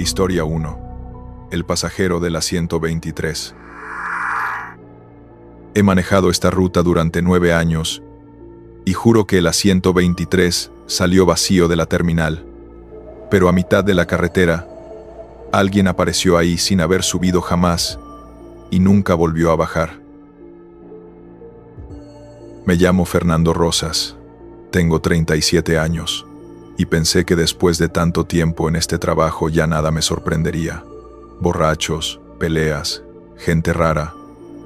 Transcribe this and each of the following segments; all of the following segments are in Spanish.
Historia 1. El pasajero del asiento 23. He manejado esta ruta durante 9 años y juro que el asiento 23 salió vacío de la terminal. Pero a mitad de la carretera, alguien apareció ahí sin haber subido jamás y nunca volvió a bajar. Me llamo Fernando Rosas, tengo 37 años y pensé que después de tanto tiempo en este trabajo ya nada me sorprendería. Borrachos, peleas, gente rara,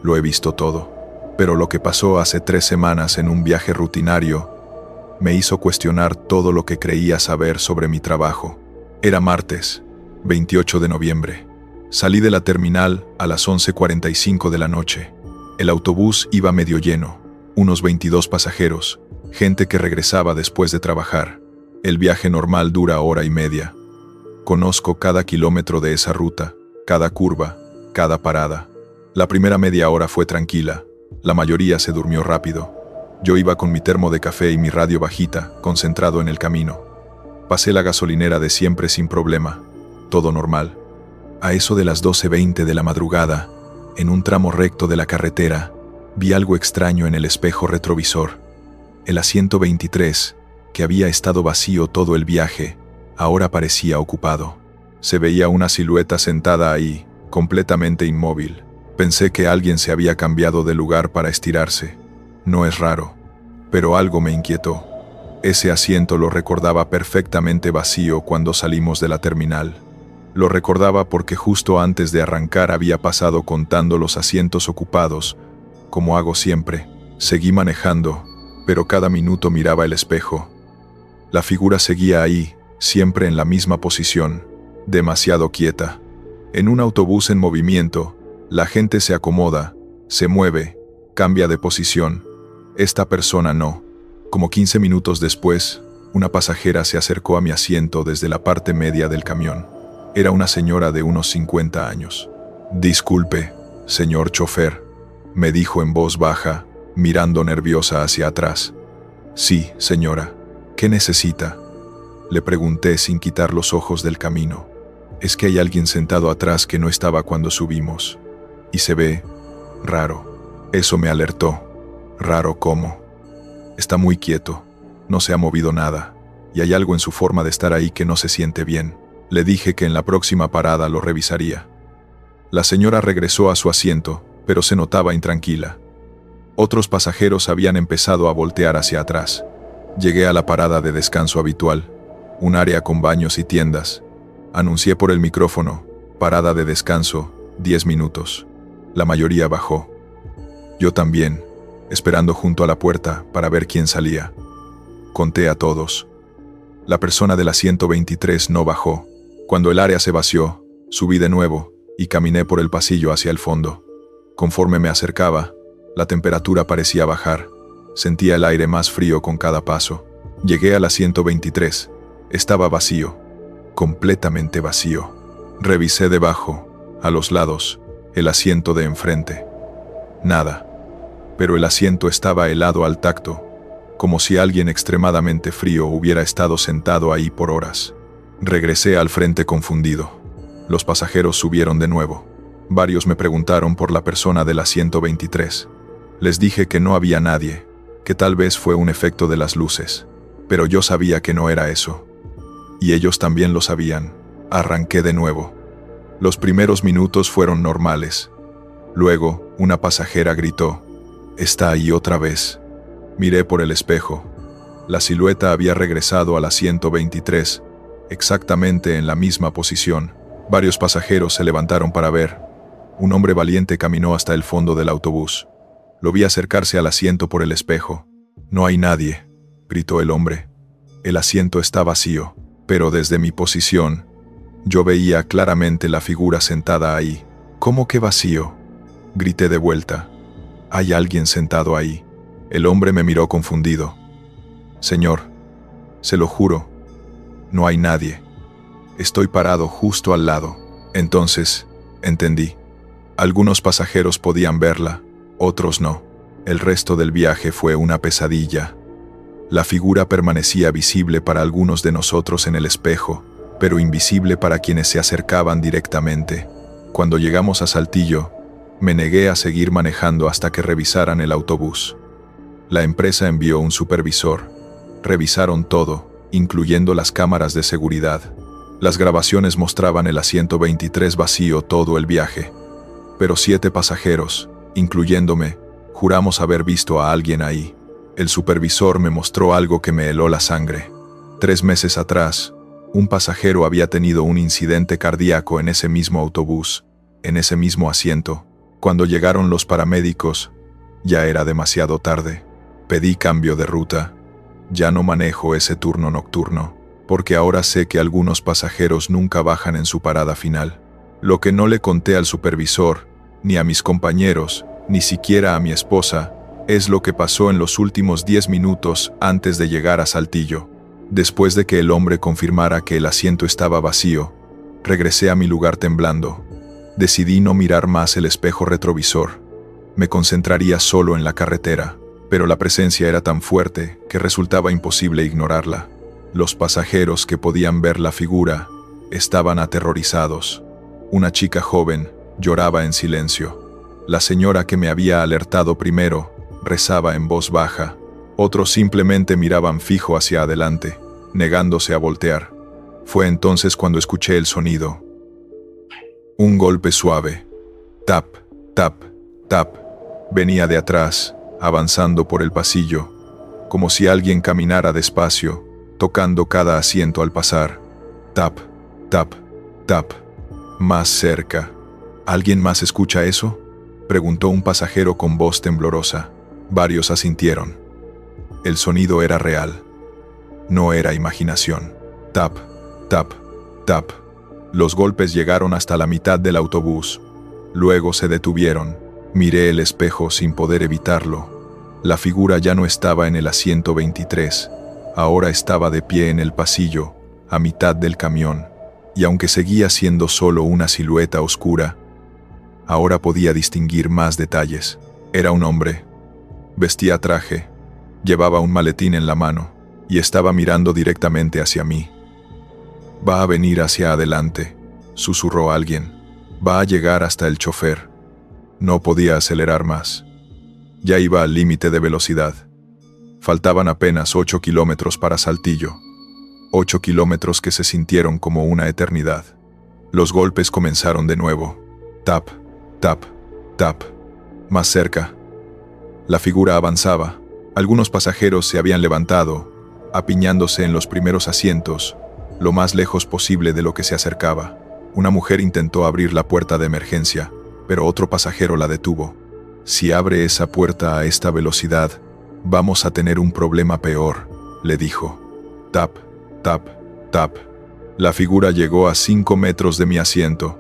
lo he visto todo. Pero lo que pasó hace 3 semanas en un viaje rutinario me hizo cuestionar todo lo que creía saber sobre mi trabajo. Era martes, 28 de noviembre. Salí de la terminal a las 11:45 de la noche. El autobús iba medio lleno, unos 22 pasajeros, gente que regresaba después de trabajar. El viaje normal dura hora y media. Conozco cada kilómetro de esa ruta, cada curva, cada parada. La primera media hora fue tranquila. La mayoría se durmió rápido. Yo iba con mi termo de café y mi radio bajita, concentrado en el camino. Pasé la gasolinera de siempre sin problema. Todo normal. A eso de las 12:20 de la madrugada, en un tramo recto de la carretera, vi algo extraño en el espejo retrovisor. El asiento 23, que había estado vacío todo el viaje, ahora parecía ocupado. Se veía una silueta sentada ahí, completamente inmóvil. Pensé que alguien se había cambiado de lugar para estirarse. No es raro, pero algo me inquietó. Ese asiento lo recordaba perfectamente vacío cuando salimos de la terminal. Lo recordaba porque justo antes de arrancar había pasado contando los asientos ocupados, como hago siempre. Seguí manejando, pero cada minuto miraba el espejo. La figura seguía ahí, siempre en la misma posición, demasiado quieta. En un autobús en movimiento, la gente se acomoda, se mueve, cambia de posición. Esta persona no. Como 15 minutos después, una pasajera se acercó a mi asiento desde la parte media del camión. Era una señora de unos 50 años. «Disculpe, señor chofer», me dijo en voz baja, mirando nerviosa hacia atrás. «Sí, señora. ¿Qué necesita?», le pregunté sin quitar los ojos del camino. «Es que hay alguien sentado atrás que no estaba cuando subimos. Y se ve raro». Eso me alertó. «¿Raro cómo?». «Está muy quieto, no se ha movido nada, y hay algo en su forma de estar ahí que no se siente bien». Le dije que en la próxima parada lo revisaría. La señora regresó a su asiento, pero se notaba intranquila. Otros pasajeros habían empezado a voltear hacia atrás. Llegué a la parada de descanso habitual, un área con baños y tiendas. Anuncié por el micrófono: «Parada de descanso, 10 minutos». La mayoría bajó. Yo también, esperando junto a la puerta para ver quién salía. Conté a todos. La persona del asiento 23 no bajó. Cuando el área se vació, subí de nuevo y caminé por el pasillo hacia el fondo. Conforme me acercaba, la temperatura parecía bajar. Sentía el aire más frío con cada paso. Llegué al asiento 23. Estaba vacío, completamente vacío. Revisé debajo, a los lados, el asiento de enfrente. Nada. Pero el asiento estaba helado al tacto, como si alguien extremadamente frío hubiera estado sentado ahí por horas. Regresé al frente confundido. Los pasajeros subieron de nuevo. Varios me preguntaron por la persona del asiento 23. Les dije que no había nadie, que tal vez fue un efecto de las luces. Pero yo sabía que no era eso. Y ellos también lo sabían. Arranqué de nuevo. Los primeros minutos fueron normales. Luego, una pasajera gritó: «Está ahí otra vez». Miré por el espejo. La silueta había regresado al asiento 23, exactamente en la misma posición. Varios pasajeros se levantaron para ver. Un hombre valiente caminó hasta el fondo del autobús. Lo vi acercarse al asiento por el espejo. «No hay nadie», gritó el hombre. «El asiento está vacío», pero desde mi posición, yo veía claramente la figura sentada ahí. «¿Cómo que vacío?», grité de vuelta. «Hay alguien sentado ahí». El hombre me miró confundido. «Señor, se lo juro, no hay nadie. Estoy parado justo al lado». Entonces, entendí. Algunos pasajeros podían verla, otros no. El resto del viaje fue una pesadilla. La figura permanecía visible para algunos de nosotros en el espejo, pero invisible para quienes se acercaban directamente. Cuando llegamos a Saltillo, me negué a seguir manejando hasta que revisaran el autobús. La empresa envió un supervisor. Revisaron todo, incluyendo las cámaras de seguridad. Las grabaciones mostraban el asiento 23 vacío todo el viaje. Pero 7 pasajeros, incluyéndome, juramos haber visto a alguien ahí. El supervisor me mostró algo que me heló la sangre. 3 meses atrás, un pasajero había tenido un incidente cardíaco en ese mismo autobús, en ese mismo asiento. Cuando llegaron los paramédicos, ya era demasiado tarde. Pedí cambio de ruta. Ya no manejo ese turno nocturno, porque ahora sé que algunos pasajeros nunca bajan en su parada final. Lo que no le conté al supervisor, ni a mis compañeros, ni siquiera a mi esposa, es lo que pasó en los últimos 10 minutos antes de llegar a Saltillo. Después de que el hombre confirmara que el asiento estaba vacío, regresé a mi lugar temblando. Decidí no mirar más el espejo retrovisor. Me concentraría solo en la carretera, pero la presencia era tan fuerte que resultaba imposible ignorarla. Los pasajeros que podían ver la figura estaban aterrorizados. Una chica joven lloraba en silencio. La señora que me había alertado primero rezaba en voz baja. Otros simplemente miraban fijo hacia adelante, negándose a voltear. Fue entonces cuando escuché el sonido. Un golpe suave. Tap, tap, tap. Venía de atrás, avanzando por el pasillo, como si alguien caminara despacio, tocando cada asiento al pasar. Tap, tap, tap. Más cerca. ¿Alguien más escucha eso?, preguntó un pasajero con voz temblorosa. Varios asintieron. El sonido era real. No era imaginación. Tap, tap, tap. Los golpes llegaron hasta la mitad del autobús. Luego se detuvieron. Miré el espejo sin poder evitarlo. La figura ya no estaba en el asiento 23. Ahora estaba de pie en el pasillo, a mitad del camión. Y aunque seguía siendo solo una silueta oscura, ahora podía distinguir más detalles. Era un hombre. Vestía traje. Llevaba un maletín en la mano y estaba mirando directamente hacia mí. «Va a venir hacia adelante», susurró alguien. «Va a llegar hasta el chofer». No podía acelerar más. Ya iba al límite de velocidad. Faltaban apenas 8 kilómetros para Saltillo. 8 kilómetros que se sintieron como una eternidad. Los golpes comenzaron de nuevo. Tap, tap, tap. Más cerca. La figura avanzaba. Algunos pasajeros se habían levantado, apiñándose en los primeros asientos, lo más lejos posible de lo que se acercaba. Una mujer intentó abrir la puerta de emergencia, pero otro pasajero la detuvo. «Si abre esa puerta a esta velocidad, vamos a tener un problema peor», le dijo. Tap, tap, tap. La figura llegó a 5 metros de mi asiento.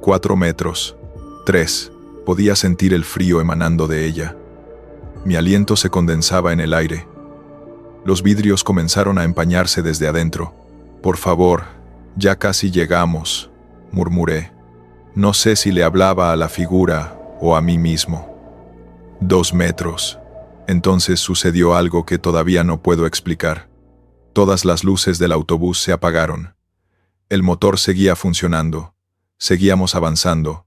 4 metros. 3. Podía sentir el frío emanando de ella. Mi aliento se condensaba en el aire. Los vidrios comenzaron a empañarse desde adentro. «Por favor, ya casi llegamos», murmuré. No sé si le hablaba a la figura o a mí mismo. 2 metros. Entonces sucedió algo que todavía no puedo explicar. Todas las luces del autobús se apagaron. El motor seguía funcionando. Seguíamos avanzando.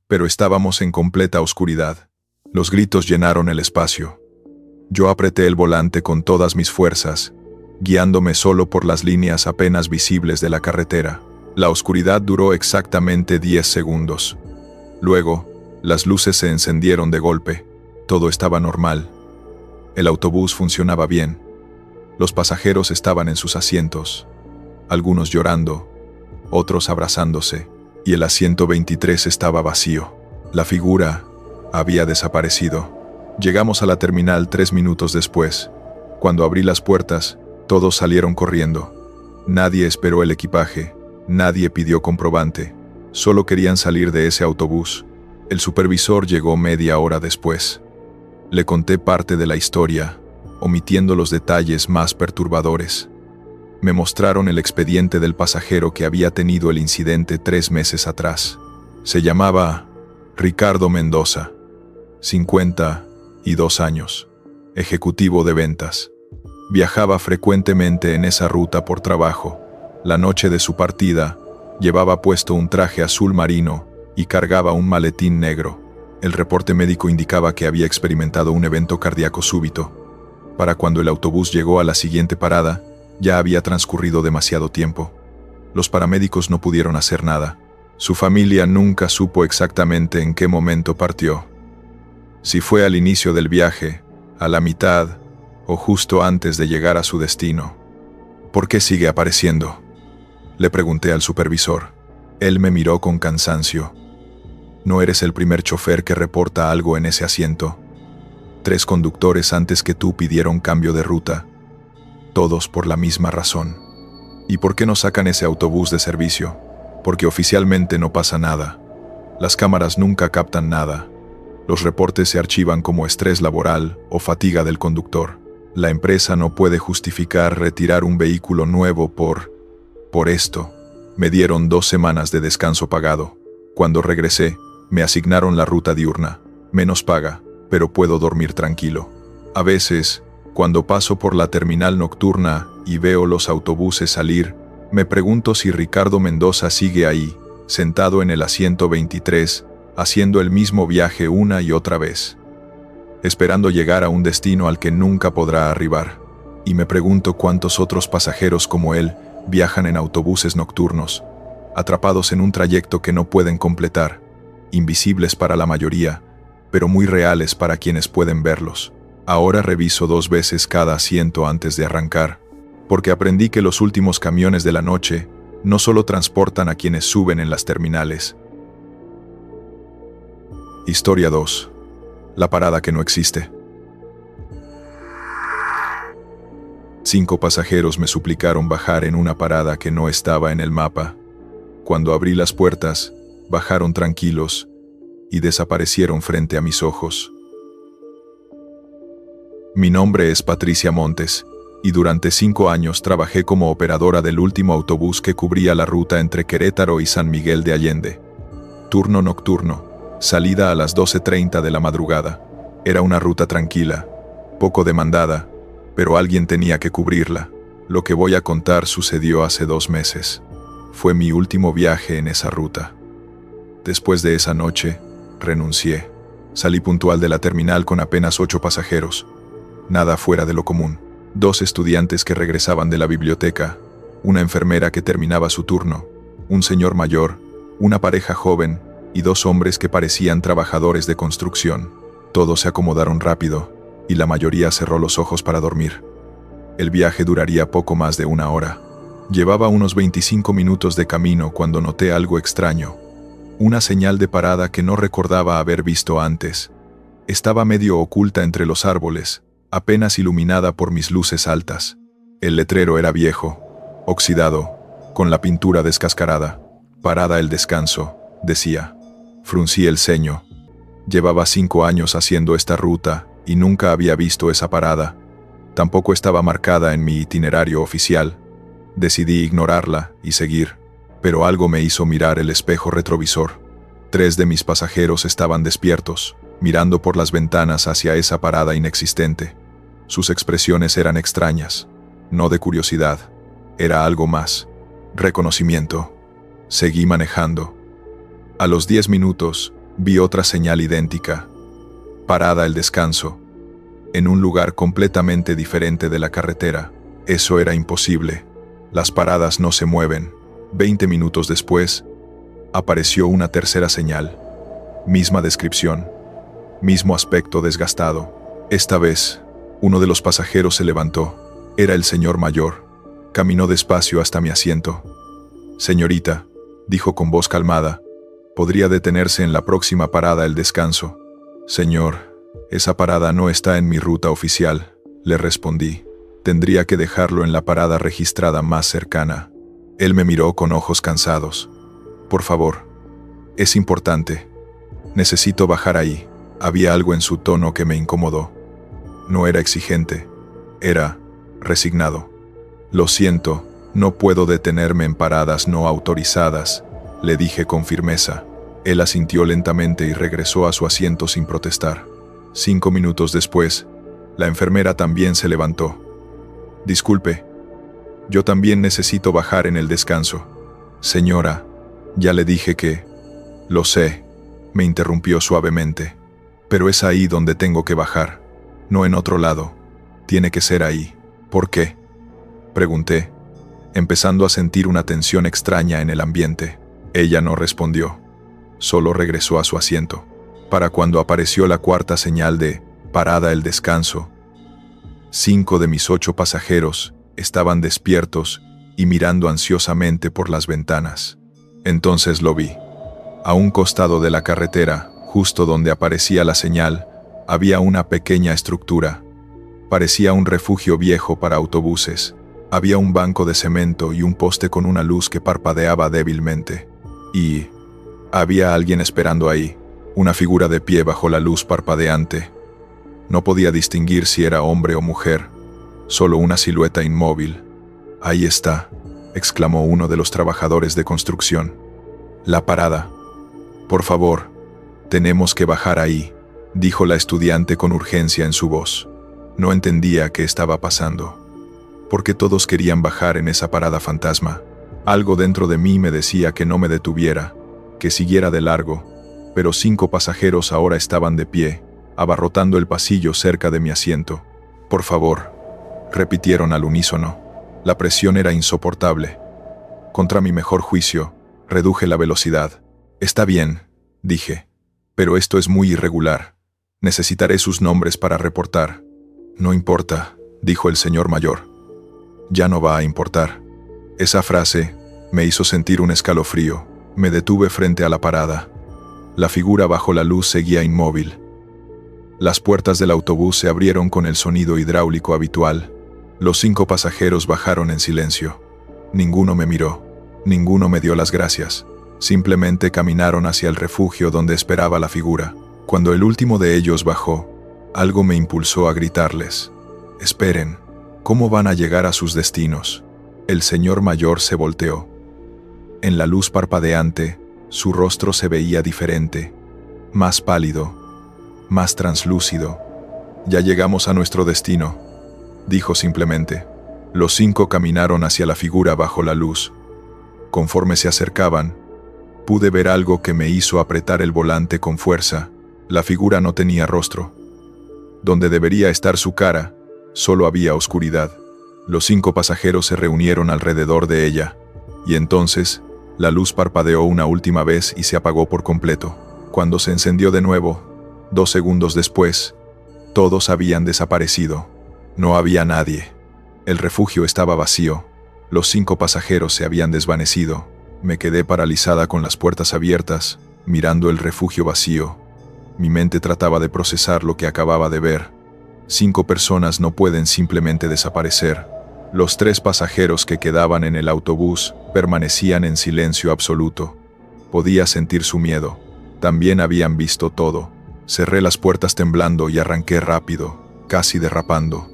Pero estábamos en completa oscuridad. Los gritos llenaron el espacio. Yo apreté el volante con todas mis fuerzas, guiándome solo por las líneas apenas visibles de la carretera. La oscuridad duró exactamente 10 segundos. Luego, las luces se encendieron de golpe. Todo estaba normal. El autobús funcionaba bien. Los pasajeros estaban en sus asientos, algunos llorando, otros abrazándose, y el asiento 23 estaba vacío. La figura había desaparecido. Llegamos a la terminal 3 minutos después. Cuando abrí las puertas, todos salieron corriendo. Nadie esperó el equipaje, nadie pidió comprobante. Solo querían salir de ese autobús. El supervisor llegó media hora después. Le conté parte de la historia, omitiendo los detalles más perturbadores. Me mostraron el expediente del pasajero que había tenido el incidente 3 meses atrás. Se llamaba Ricardo Mendoza, 52 años, ejecutivo de ventas. Viajaba frecuentemente en esa ruta por trabajo, La noche de su partida, llevaba puesto un traje azul marino y cargaba un maletín negro. El reporte médico indicaba que había experimentado un evento cardíaco súbito. Para cuando el autobús llegó a la siguiente parada, ya había transcurrido demasiado tiempo. Los paramédicos no pudieron hacer nada. Su familia nunca supo exactamente en qué momento partió. Si fue al inicio del viaje, a la mitad o justo antes de llegar a su destino. ¿Por qué sigue apareciendo?, le pregunté al supervisor. Él me miró con cansancio. No eres el primer chofer que reporta algo en ese asiento. 3 conductores antes que tú pidieron cambio de ruta. Todos por la misma razón. ¿Y por qué no sacan ese autobús de servicio? Porque oficialmente no pasa nada. Las cámaras nunca captan nada. Los reportes se archivan como estrés laboral o fatiga del conductor. La empresa no puede justificar retirar un vehículo nuevo por esto. Me dieron 2 semanas de descanso pagado. Cuando regresé, me asignaron la ruta diurna. Menos paga, pero puedo dormir tranquilo. A veces, cuando paso por la terminal nocturna y veo los autobuses salir, me pregunto si Ricardo Mendoza sigue ahí, sentado en el asiento 23, haciendo el mismo viaje una y otra vez, esperando llegar a un destino al que nunca podrá arribar. Y me pregunto cuántos otros pasajeros como él viajan en autobuses nocturnos, atrapados en un trayecto que no pueden completar, invisibles para la mayoría, pero muy reales para quienes pueden verlos. Ahora reviso 2 veces cada asiento antes de arrancar, porque aprendí que los últimos camiones de la noche no solo transportan a quienes suben en las terminales. Historia 2. La parada que no existe. 5 pasajeros me suplicaron bajar en una parada que no estaba en el mapa. Cuando abrí las puertas, bajaron tranquilos y desaparecieron frente a mis ojos. Mi nombre es Patricia Montes, y durante 5 años trabajé como operadora del último autobús que cubría la ruta entre Querétaro y San Miguel de Allende. Turno nocturno, salida a las 12:30 de la madrugada. Era una ruta tranquila, poco demandada, pero alguien tenía que cubrirla. Lo que voy a contar sucedió hace 2 meses. Fue mi último viaje en esa ruta. Después de esa noche, renuncié. Salí puntual de la terminal con apenas 8 pasajeros. Nada fuera de lo común. 2 estudiantes que regresaban de la biblioteca, una enfermera que terminaba su turno, un señor mayor, una pareja joven y 2 hombres que parecían trabajadores de construcción. Todos se acomodaron rápido y la mayoría cerró los ojos para dormir. El viaje duraría poco más de 1 hora. Llevaba unos 25 minutos de camino cuando noté algo extraño. Una señal de parada que no recordaba haber visto antes. Estaba medio oculta entre los árboles, apenas iluminada por mis luces altas. El letrero era viejo, oxidado, con la pintura descascarada. Parada el descanso, decía. Fruncí el ceño. Llevaba 5 años haciendo esta ruta y nunca había visto esa parada. Tampoco estaba marcada en mi itinerario oficial. Decidí ignorarla y seguir, pero algo me hizo mirar el espejo retrovisor. 3 de mis pasajeros estaban despiertos, mirando por las ventanas hacia esa parada inexistente. Sus expresiones eran extrañas, no de curiosidad, era algo más. Reconocimiento. Seguí manejando. A los 10 minutos, vi otra señal idéntica. Parada el descanso. En un lugar completamente diferente de la carretera. Eso era imposible. Las paradas no se mueven. 20 minutos después, apareció una tercera señal. Misma descripción. Mismo aspecto desgastado. Esta vez, uno de los pasajeros se levantó. Era el señor mayor. Caminó despacio hasta mi asiento. Señorita, dijo con voz calmada, podría detenerse en la próxima parada el descanso. Señor, esa parada no está en mi ruta oficial, le respondí. Tendría que dejarlo en la parada registrada más cercana. Él me miró con ojos cansados. Por favor, es importante. Necesito bajar ahí. Había algo en su tono que me incomodó. No era exigente, era resignado. Lo siento, no puedo detenerme en paradas no autorizadas, le dije con firmeza. Él asintió lentamente y regresó a su asiento sin protestar. 5 minutos después, la enfermera también se levantó. Disculpe, Yo también necesito bajar en el descanso. Señora, ya le dije que... Lo sé, me interrumpió suavemente. Pero es ahí donde tengo que bajar, no en otro lado. Tiene que ser ahí. ¿Por qué?, pregunté, empezando a sentir una tensión extraña en el ambiente. Ella no respondió, solo regresó a su asiento. Para cuando apareció la cuarta señal de parada el descanso, 5 de mis 8 pasajeros estaban despiertos y mirando ansiosamente por las ventanas. Entonces lo vi. A un costado de la carretera, justo donde aparecía la señal, había una pequeña estructura. Parecía un refugio viejo para autobuses. Había un banco de cemento y un poste con una luz que parpadeaba débilmente. Y había alguien esperando ahí, una figura de pie bajo la luz parpadeante. No podía distinguir si era hombre o mujer, solo una silueta inmóvil. «Ahí está», exclamó uno de los trabajadores de construcción. «La parada. Por favor, tenemos que bajar ahí», dijo la estudiante con urgencia en su voz. No entendía qué estaba pasando. ¿Por qué todos querían bajar en esa parada fantasma? Algo dentro de mí me decía que no me detuviera, que siguiera de largo, pero 5 pasajeros ahora estaban de pie, abarrotando el pasillo cerca de mi asiento. «Por favor», repitieron al unísono. La presión era insoportable. Contra mi mejor juicio, reduje la velocidad. «Está bien», dije, «pero esto es muy irregular. Necesitaré sus nombres para reportar». «No importa», dijo el señor mayor. «Ya no va a importar». Esa frase me hizo sentir un escalofrío. Me detuve frente a la parada. La figura bajo la luz seguía inmóvil. Las puertas del autobús se abrieron con el sonido hidráulico habitual. Los 5 pasajeros bajaron en silencio. Ninguno me miró. Ninguno me dio las gracias. Simplemente caminaron hacia el refugio donde esperaba la figura. Cuando el último de ellos bajó, algo me impulsó a gritarles: «Esperen, ¿cómo van a llegar a sus destinos?». El señor mayor se volteó. En la luz parpadeante, su rostro se veía diferente, más pálido, más translúcido. «Ya llegamos a nuestro destino», dijo simplemente. Los 5 caminaron hacia la figura bajo la luz. Conforme se acercaban, pude ver algo que me hizo apretar el volante con fuerza. La figura no tenía rostro. Donde debería estar su cara, solo había oscuridad. Los 5 pasajeros se reunieron alrededor de ella, y entonces la luz parpadeó una última vez y se apagó por completo. Cuando se encendió de nuevo, 2 segundos después, todos habían desaparecido. No había nadie. El refugio estaba vacío. Los 5 pasajeros se habían desvanecido. Me quedé paralizada con las puertas abiertas, mirando el refugio vacío. Mi mente trataba de procesar lo que acababa de ver. 5 personas no pueden simplemente desaparecer. Los 3 pasajeros que quedaban en el autobús permanecían en silencio absoluto. Podía sentir su miedo. También habían visto todo. Cerré las puertas temblando y arranqué rápido, casi derrapando.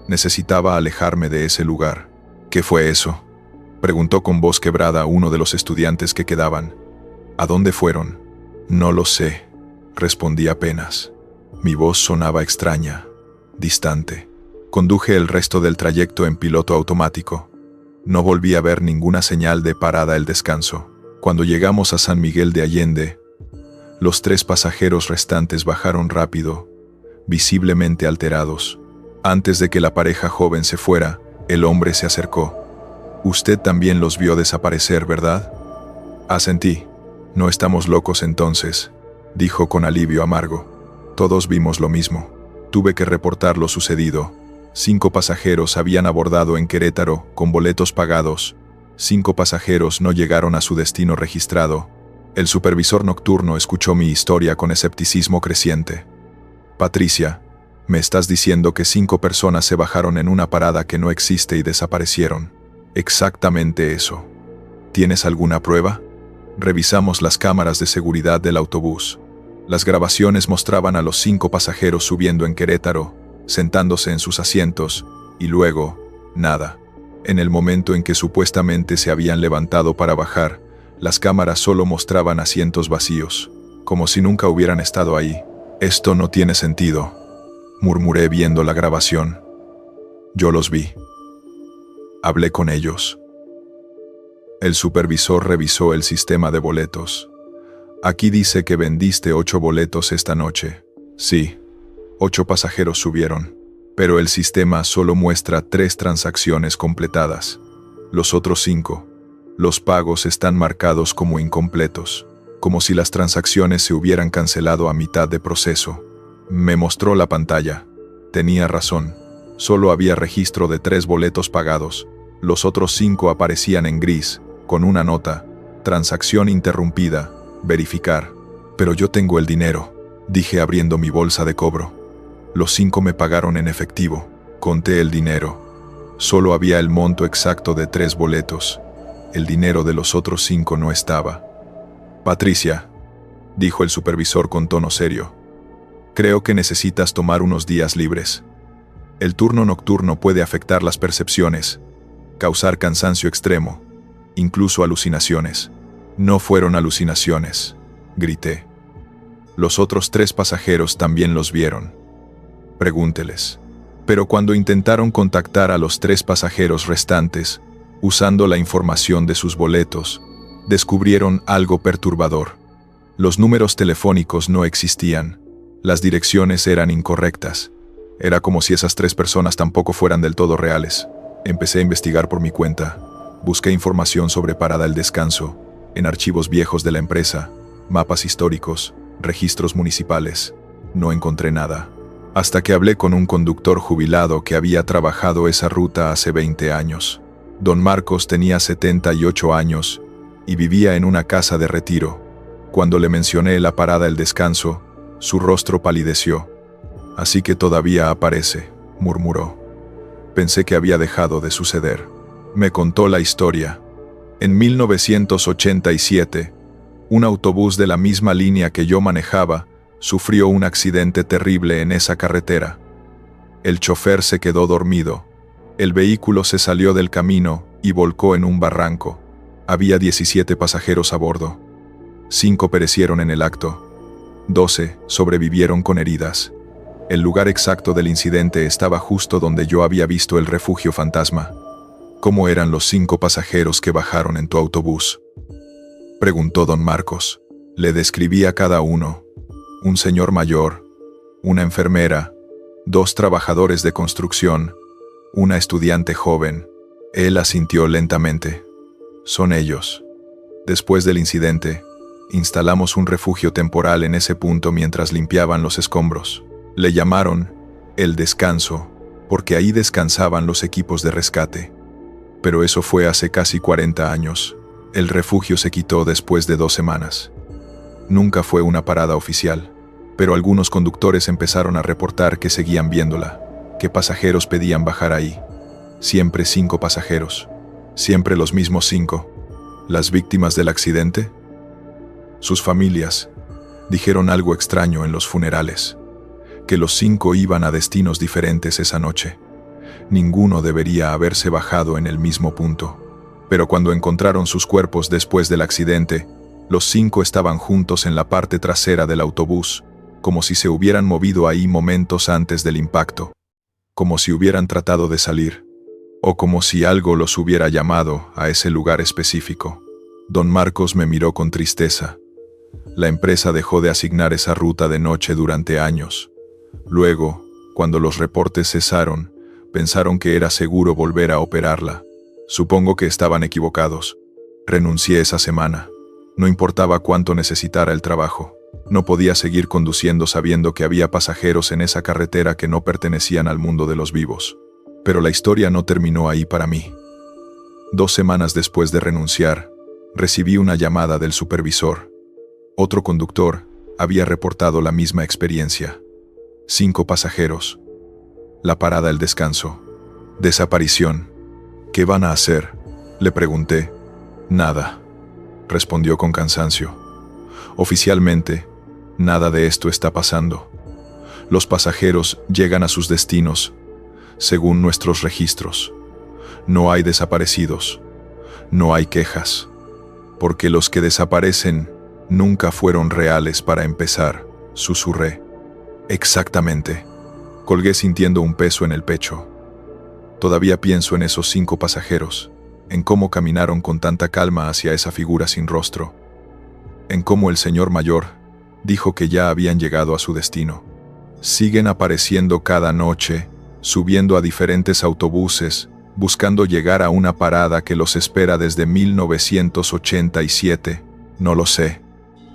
Necesitaba alejarme de ese lugar. «¿Qué fue eso?», preguntó con voz quebrada uno de los estudiantes que quedaban. «¿A dónde fueron?». «No lo sé», respondí apenas. Mi voz sonaba extraña, distante. Conduje el resto del trayecto en piloto automático. No volví a ver ninguna señal de parada el descanso. Cuando llegamos a San Miguel de Allende, los 3 pasajeros restantes bajaron rápido, visiblemente alterados. Antes de que la pareja joven se fuera, el hombre se acercó. «Usted también los vio desaparecer, ¿verdad?». Asentí. «No estamos locos entonces», dijo con alivio amargo. «Todos vimos lo mismo. Tuve que reportar lo sucedido. 5 pasajeros habían abordado en Querétaro con boletos pagados. 5 pasajeros no llegaron a su destino registrado». El supervisor nocturno escuchó mi historia con escepticismo creciente. «Patricia, me estás diciendo que 5 personas se bajaron en una parada que no existe y desaparecieron». «Exactamente eso. ¿Tienes alguna prueba?». Revisamos las cámaras de seguridad del autobús. Las grabaciones mostraban a los 5 pasajeros subiendo en Querétaro, sentándose en sus asientos, y luego, nada. En el momento en que supuestamente se habían levantado para bajar, las cámaras solo mostraban asientos vacíos, como si nunca hubieran estado ahí. «Esto no tiene sentido», murmuré viendo la grabación. «Yo los vi». Hablé con ellos. El supervisor revisó el sistema de boletos. Aquí dice que vendiste 8 boletos esta noche. Sí, 8 pasajeros subieron, pero el sistema solo muestra 3 transacciones completadas. Los otros 5, los pagos están marcados como incompletos, como si las transacciones se hubieran cancelado a mitad de proceso. Me mostró la pantalla. Tenía razón. Solo había registro de 3 boletos pagados. Los otros 5 aparecían en gris, con una nota: transacción interrumpida, verificar. Pero yo tengo el dinero, dije abriendo mi bolsa de cobro. Los 5 me pagaron en efectivo. Conté el dinero. Solo había el monto exacto de 3 boletos. El dinero de los otros 5 no estaba. Patricia, dijo el supervisor con tono serio, creo que necesitas tomar unos días libres. El turno nocturno puede afectar las percepciones, causar cansancio extremo, incluso alucinaciones. No fueron alucinaciones, grité. Los otros 3 pasajeros también los vieron. Pregúnteles. Pero cuando intentaron contactar a los 3 pasajeros restantes, usando la información de sus boletos, descubrieron algo perturbador. Los números telefónicos no existían. Las direcciones eran incorrectas. Era como si esas 3 personas tampoco fueran del todo reales. Empecé a investigar por mi cuenta. Busqué información sobre Parada El Descanso, en archivos viejos de la empresa, mapas históricos, registros municipales. No encontré nada. Hasta que hablé con un conductor jubilado que había trabajado esa ruta hace 20 años. Don Marcos tenía 78 años y vivía en una casa de retiro. Cuando le mencioné la Parada El Descanso, su rostro palideció. Así que todavía aparece, murmuró. Pensé que había dejado de suceder. Me contó la historia. En 1987, un autobús de la misma línea que yo manejaba sufrió un accidente terrible en esa carretera. El chofer se quedó dormido. El vehículo se salió del camino y volcó en un barranco. Había 17 pasajeros a bordo. 5 perecieron en el acto. 12 sobrevivieron con heridas. El lugar exacto del incidente estaba justo donde yo había visto el refugio fantasma. ¿Cómo eran los 5 pasajeros que bajaron en tu autobús?, preguntó don Marcos. Le describí a cada uno: un señor mayor, una enfermera, 2 trabajadores de construcción, una estudiante joven. Él asintió lentamente. Son ellos. Después del incidente, instalamos un refugio temporal en ese punto mientras limpiaban los escombros. Le llamaron El Descanso, porque ahí descansaban los equipos de rescate. Pero eso fue hace casi 40 años. El refugio se quitó después de 2 semanas. Nunca fue una parada oficial, pero algunos conductores empezaron a reportar que seguían viéndola, que pasajeros pedían bajar ahí. Siempre 5 pasajeros. Siempre los mismos 5. ¿Las víctimas del accidente? Sus familias dijeron algo extraño en los funerales, que los 5 iban a destinos diferentes esa noche. Ninguno debería haberse bajado en el mismo punto. Pero cuando encontraron sus cuerpos después del accidente, los 5 estaban juntos en la parte trasera del autobús, como si se hubieran movido ahí momentos antes del impacto, como si hubieran tratado de salir, o como si algo los hubiera llamado a ese lugar específico. Don Marcos me miró con tristeza. La empresa dejó de asignar esa ruta de noche durante años. Luego, cuando los reportes cesaron, pensaron que era seguro volver a operarla. Supongo que estaban equivocados. Renuncié esa semana. No importaba cuánto necesitara el trabajo. No podía seguir conduciendo sabiendo que había pasajeros en esa carretera que no pertenecían al mundo de los vivos. Pero la historia no terminó ahí para mí. 2 semanas después de renunciar, recibí una llamada del supervisor. Otro conductor había reportado la misma experiencia. 5 pasajeros. La Parada El Descanso. Desaparición. ¿Qué van a hacer?, le pregunté. Nada, respondió con cansancio. Oficialmente, nada de esto está pasando. Los pasajeros llegan a sus destinos, según nuestros registros. No hay desaparecidos, no hay quejas, porque los que desaparecen nunca fueron reales para empezar, susurré. Exactamente. Colgué sintiendo un peso en el pecho. Todavía pienso en esos 5 pasajeros, en cómo caminaron con tanta calma hacia esa figura sin rostro, en cómo el señor mayor dijo que ya habían llegado a su destino. Siguen apareciendo cada noche, subiendo a diferentes autobuses, buscando llegar a una parada que los espera desde 1987. No lo sé,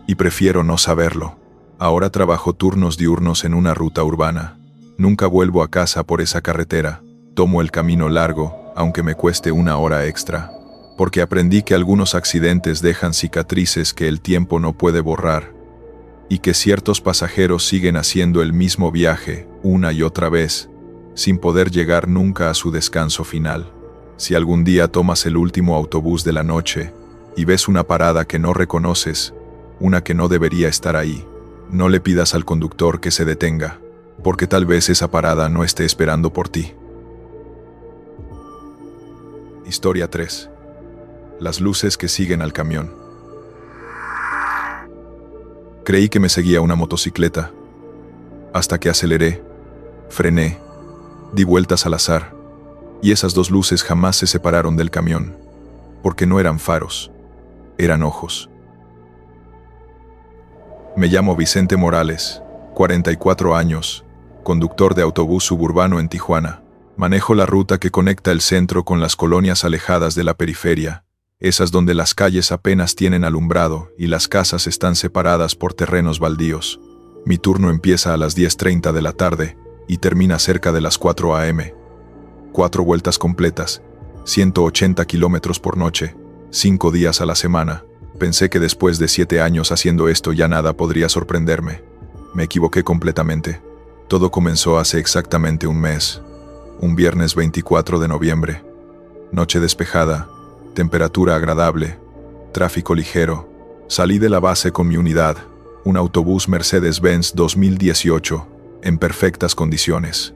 y prefiero no saberlo. Ahora trabajo turnos diurnos en una ruta urbana. Nunca vuelvo a casa por esa carretera. Tomo el camino largo, aunque me cueste 1 hora extra, porque aprendí que algunos accidentes dejan cicatrices que el tiempo no puede borrar, y que ciertos pasajeros siguen haciendo el mismo viaje una y otra vez, sin poder llegar nunca a su descanso final. Si algún día tomas el último autobús de la noche y ves una parada que no reconoces, una que no debería estar ahí, no le pidas al conductor que se detenga, porque tal vez esa parada no esté esperando por ti. Historia 3. Las luces que siguen al camión. Creí que me seguía una motocicleta, hasta que aceleré, frené, di vueltas al azar, y esas 2 luces jamás se separaron del camión, porque no eran faros, eran ojos. Me llamo Vicente Morales, 44 años, conductor de autobús suburbano en Tijuana. Manejo la ruta que conecta el centro con las colonias alejadas de la periferia, esas donde las calles apenas tienen alumbrado y las casas están separadas por terrenos baldíos. Mi turno empieza a las 10:30 de la tarde y termina cerca de las 4 a.m. 4 vueltas completas, 180 kilómetros por noche, 5 días a la semana. Pensé que después de 7 años haciendo esto ya nada podría sorprenderme. Me equivoqué completamente. Todo comenzó hace exactamente un mes. Un viernes 24 de noviembre. Noche despejada, temperatura agradable, tráfico ligero. Salí de la base con mi unidad, un autobús Mercedes-Benz 2018, en perfectas condiciones.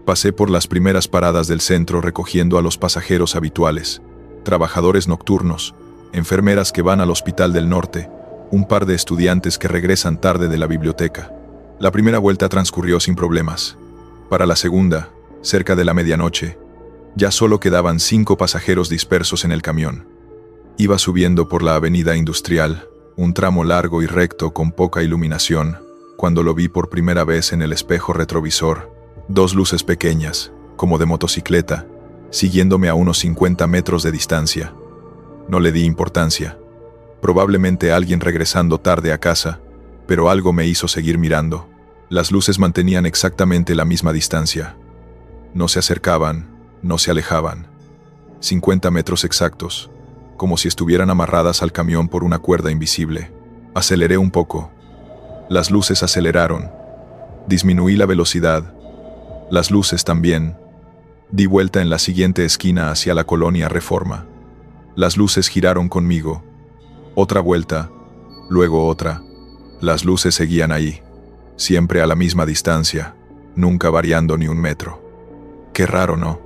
Pasé por las primeras paradas del centro recogiendo a los pasajeros habituales, trabajadores nocturnos, enfermeras que van al Hospital del Norte, un par de estudiantes que regresan tarde de la biblioteca. La primera vuelta transcurrió sin problemas. Para la segunda, cerca de la medianoche, ya solo quedaban 5 pasajeros dispersos en el camión. Iba subiendo por la avenida Industrial, un tramo largo y recto con poca iluminación, cuando lo vi por primera vez en el espejo retrovisor. 2 luces pequeñas, como de motocicleta, siguiéndome a unos 50 metros de distancia. No le di importancia. Probablemente alguien regresando tarde a casa, pero algo me hizo seguir mirando. Las luces mantenían exactamente la misma distancia. No se acercaban, no se alejaban. 50 metros exactos, como si estuvieran amarradas al camión por una cuerda invisible. Aceleré un poco. Las luces aceleraron. Disminuí la velocidad. Las luces también. Di vuelta en la siguiente esquina hacia la colonia Reforma. Las luces giraron conmigo. Otra vuelta, luego otra. Las luces seguían ahí, siempre a la misma distancia, nunca variando ni un metro. «Qué raro, ¿no?»,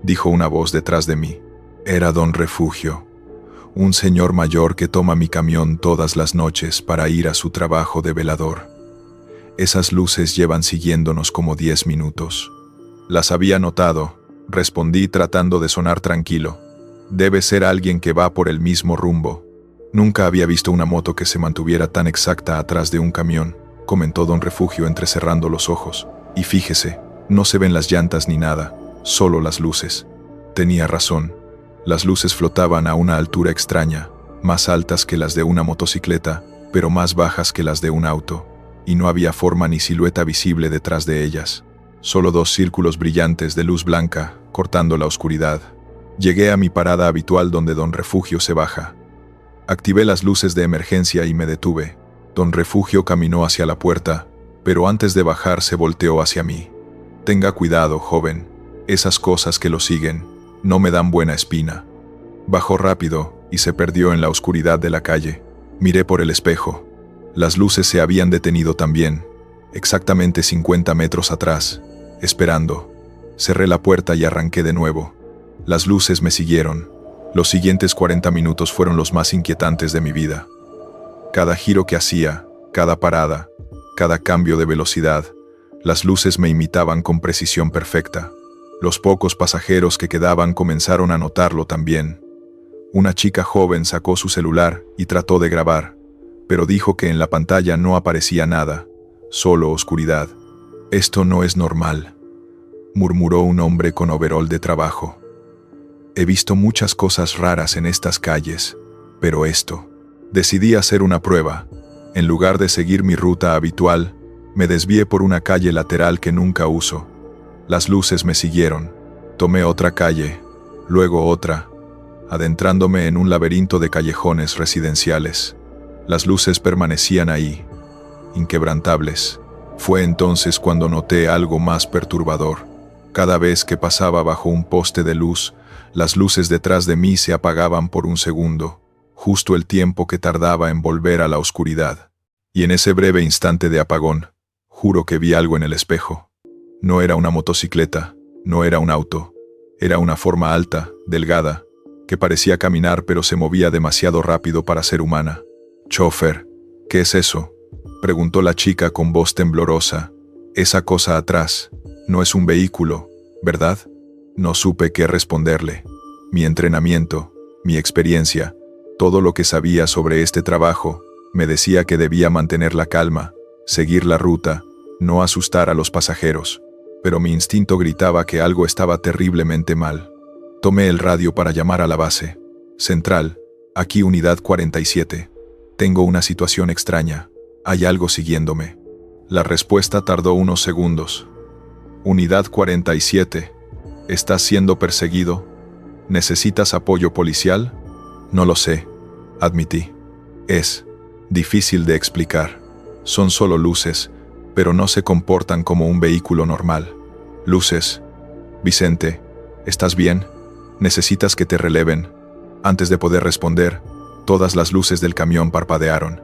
dijo una voz detrás de mí. Era don Refugio, un señor mayor que toma mi camión todas las noches para ir a su trabajo de velador. Esas luces llevan siguiéndonos como 10 minutos. Las había notado, respondí tratando de sonar tranquilo. Debe ser alguien que va por el mismo rumbo. Nunca había visto una moto que se mantuviera tan exacta atrás de un camión, comentó don Refugio entrecerrando los ojos. Y fíjese, no se ven las llantas ni nada, solo las luces. Tenía razón. Las luces flotaban a una altura extraña, más altas que las de una motocicleta, pero más bajas que las de un auto, y no había forma ni silueta visible detrás de ellas. Solo 2 círculos brillantes de luz blanca, cortando la oscuridad. Llegué a mi parada habitual donde don Refugio se baja. Activé las luces de emergencia y me detuve. Don Refugio caminó hacia la puerta, pero antes de bajar se volteó hacia mí. «Tenga cuidado, joven. Esas cosas que lo siguen no me dan buena espina». Bajó rápido y se perdió en la oscuridad de la calle. Miré por el espejo. Las luces se habían detenido también, exactamente 50 metros atrás, esperando. Cerré la puerta y arranqué de nuevo. Las luces me siguieron. Los siguientes 40 minutos fueron los más inquietantes de mi vida. Cada giro que hacía, cada parada, cada cambio de velocidad, las luces me imitaban con precisión perfecta. Los pocos pasajeros que quedaban comenzaron a notarlo también. Una chica joven sacó su celular y trató de grabar, pero dijo que en la pantalla no aparecía nada, solo oscuridad. «Esto no es normal», murmuró un hombre con overol de trabajo. «He visto muchas cosas raras en estas calles, pero esto...». Decidí hacer una prueba. En lugar de seguir mi ruta habitual, me desvié por una calle lateral que nunca uso. Las luces me siguieron. Tomé otra calle, luego otra, adentrándome en un laberinto de callejones residenciales. Las luces permanecían ahí, inquebrantables. Fue entonces cuando noté algo más perturbador. Cada vez que pasaba bajo un poste de luz, las luces detrás de mí se apagaban por un segundo, justo el tiempo que tardaba en volver a la oscuridad. Y en ese breve instante de apagón, juro que vi algo en el espejo. No era una motocicleta, no era un auto. Era una forma alta, delgada, que parecía caminar pero se movía demasiado rápido para ser humana. «Chofer, ¿qué es eso?», preguntó la chica con voz temblorosa. «Esa cosa atrás, no es un vehículo, ¿verdad?». No supe qué responderle. Mi entrenamiento, mi experiencia, todo lo que sabía sobre este trabajo, me decía que debía mantener la calma, seguir la ruta, no asustar a los pasajeros. Pero mi instinto gritaba que algo estaba terriblemente mal. Tomé el radio para llamar a la base. «Central, aquí unidad 47. Tengo una situación extraña. Hay algo siguiéndome». La respuesta tardó unos segundos. «Unidad 47. ¿Estás siendo perseguido? ¿Necesitas apoyo policial?». «No lo sé», admití. «Es difícil de explicar. Son solo luces, pero no se comportan como un vehículo normal. Luces. Vicente, ¿estás bien? ¿Necesitas que te releven?». Antes de poder responder, todas las luces del camión parpadearon.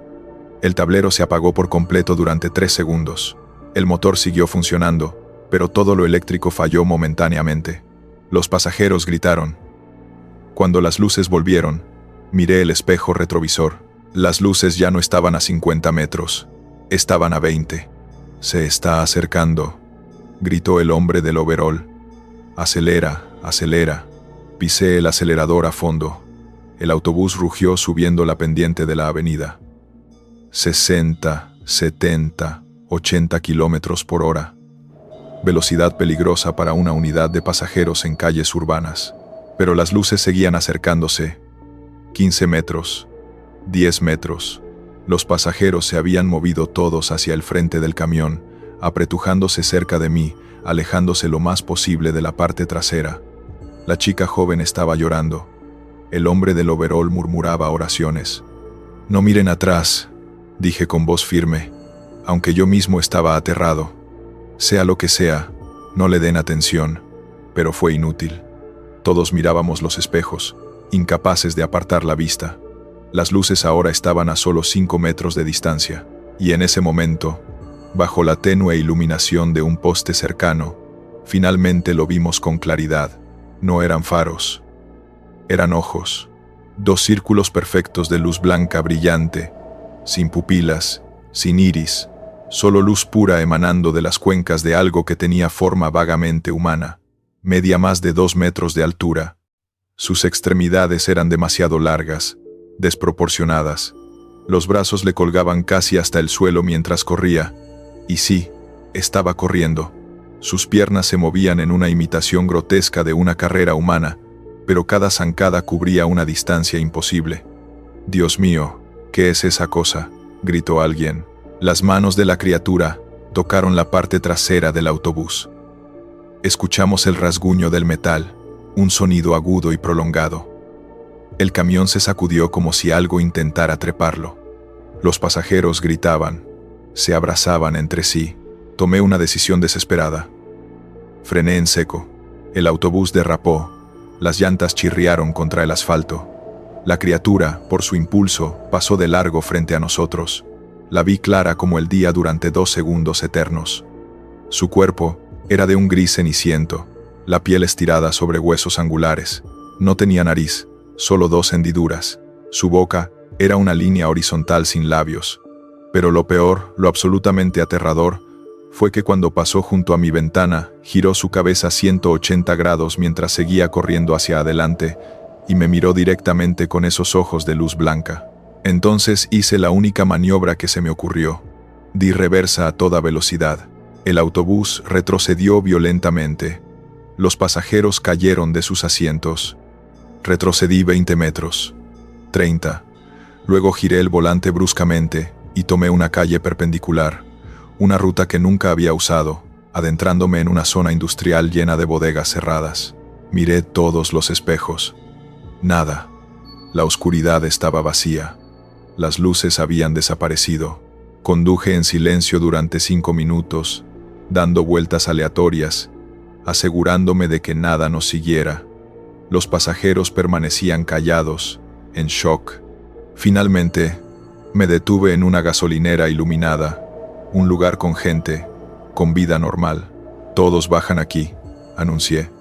El tablero se apagó por completo durante 3 segundos. El motor siguió funcionando, pero todo lo eléctrico falló momentáneamente. Los pasajeros gritaron. Cuando las luces volvieron, miré el espejo retrovisor. Las luces ya no estaban a 50 metros, estaban a 20. «Se está acercando», gritó el hombre del overol. «Acelera, acelera». Pisé el acelerador a fondo. El autobús rugió subiendo la pendiente de la avenida. 60, 70, 80 kilómetros por hora. Velocidad peligrosa para una unidad de pasajeros en calles urbanas. Pero las luces seguían acercándose. 15 metros, 10 metros. Los pasajeros se habían movido todos hacia el frente del camión, apretujándose cerca de mí, alejándose lo más posible de la parte trasera. La chica joven estaba llorando. El hombre del overol murmuraba oraciones. «No miren atrás», dije con voz firme, aunque yo mismo estaba aterrado. «Sea lo que sea, no le den atención». Pero fue inútil. Todos mirábamos los espejos, incapaces de apartar la vista. Las luces ahora estaban a solo 5 metros de distancia, y en ese momento, bajo la tenue iluminación de un poste cercano, finalmente lo vimos con claridad. No eran faros, eran ojos. 2 círculos perfectos de luz blanca brillante, sin pupilas, sin iris, solo luz pura emanando de las cuencas de algo que tenía forma vagamente humana, media más de 2 metros de altura. Sus extremidades eran demasiado largas, desproporcionadas. Los brazos le colgaban casi hasta el suelo mientras corría. Y sí, estaba corriendo. Sus piernas se movían en una imitación grotesca de una carrera humana, pero cada zancada cubría una distancia imposible. «Dios mío, ¿qué es esa cosa?», gritó alguien. Las manos de la criatura tocaron la parte trasera del autobús. Escuchamos el rasguño del metal, un sonido agudo y prolongado. El camión se sacudió como si algo intentara treparlo. Los pasajeros gritaban, se abrazaban entre sí. Tomé una decisión desesperada. Frené en seco. El autobús derrapó. Las llantas chirriaron contra el asfalto. La criatura, por su impulso, pasó de largo frente a nosotros. La vi clara como el día durante 2 segundos eternos. Su cuerpo era de un gris ceniciento, la piel estirada sobre huesos angulares. No tenía nariz, solo 2 hendiduras. Su boca era una línea horizontal sin labios. Pero lo peor, lo absolutamente aterrador, fue que cuando pasó junto a mi ventana, giró su cabeza 180 grados mientras seguía corriendo hacia adelante y me miró directamente con esos ojos de luz blanca. Entonces hice la única maniobra que se me ocurrió. Di reversa a toda velocidad. El autobús retrocedió violentamente. Los pasajeros cayeron de sus asientos. Retrocedí 20 metros. 30. Luego giré el volante bruscamente y tomé una calle perpendicular, una ruta que nunca había usado, adentrándome en una zona industrial llena de bodegas cerradas. Miré todos los espejos. Nada. La oscuridad estaba vacía. Las luces habían desaparecido. Conduje en silencio durante 5 minutos, dando vueltas aleatorias, asegurándome de que nada nos siguiera. Los pasajeros permanecían callados, en shock. Finalmente, me detuve en una gasolinera iluminada, un lugar con gente, con vida normal. Todos bajan aquí, anuncié.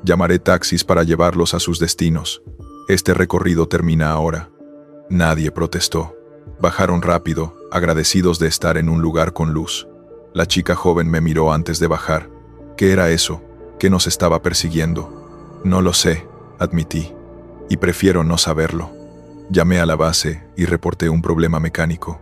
Llamaré taxis para llevarlos a sus destinos. Este recorrido termina ahora. Nadie protestó. Bajaron rápido, agradecidos de estar en un lugar con luz. La chica joven me miró antes de bajar. ¿Qué era eso? ¿Qué nos estaba persiguiendo? No lo sé, admití. Y prefiero no saberlo. Llamé a la base y reporté un problema mecánico.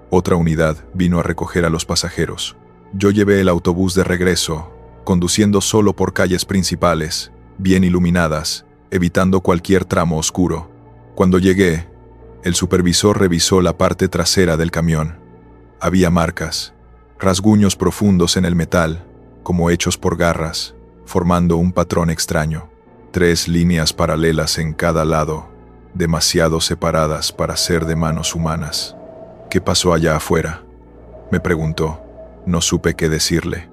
Otra unidad vino a recoger a los pasajeros. Yo llevé el autobús de regreso, conduciendo solo por calles principales, bien iluminadas, evitando cualquier tramo oscuro. Cuando llegué, el supervisor revisó la parte trasera del camión. Había marcas, rasguños profundos en el metal, como hechos por garras, formando un patrón extraño. 3 líneas paralelas en cada lado, demasiado separadas para ser de manos humanas. ¿Qué pasó allá afuera?, me preguntó. No supe qué decirle.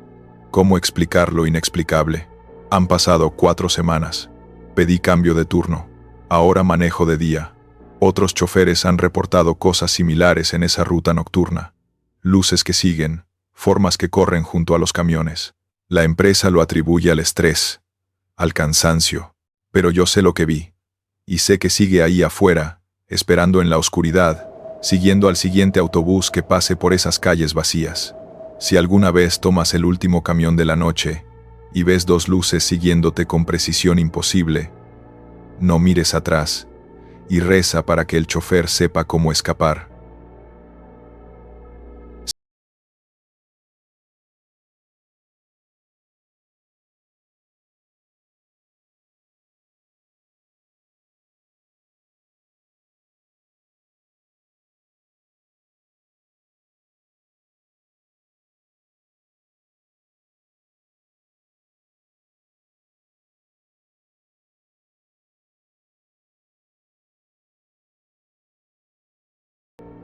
¿Cómo explicar lo inexplicable? Han pasado 4 semanas. Pedí cambio de turno. Ahora manejo de día. Otros choferes han reportado cosas similares en esa ruta nocturna. Luces que siguen, formas que corren junto a los camiones. La empresa lo atribuye al estrés, al cansancio. Pero yo sé lo que vi. Y sé que sigue ahí afuera, esperando en la oscuridad, siguiendo al siguiente autobús que pase por esas calles vacías. Si alguna vez tomas el último camión de la noche y ves 2 luces siguiéndote con precisión imposible, no mires atrás y reza para que el chofer sepa cómo escapar.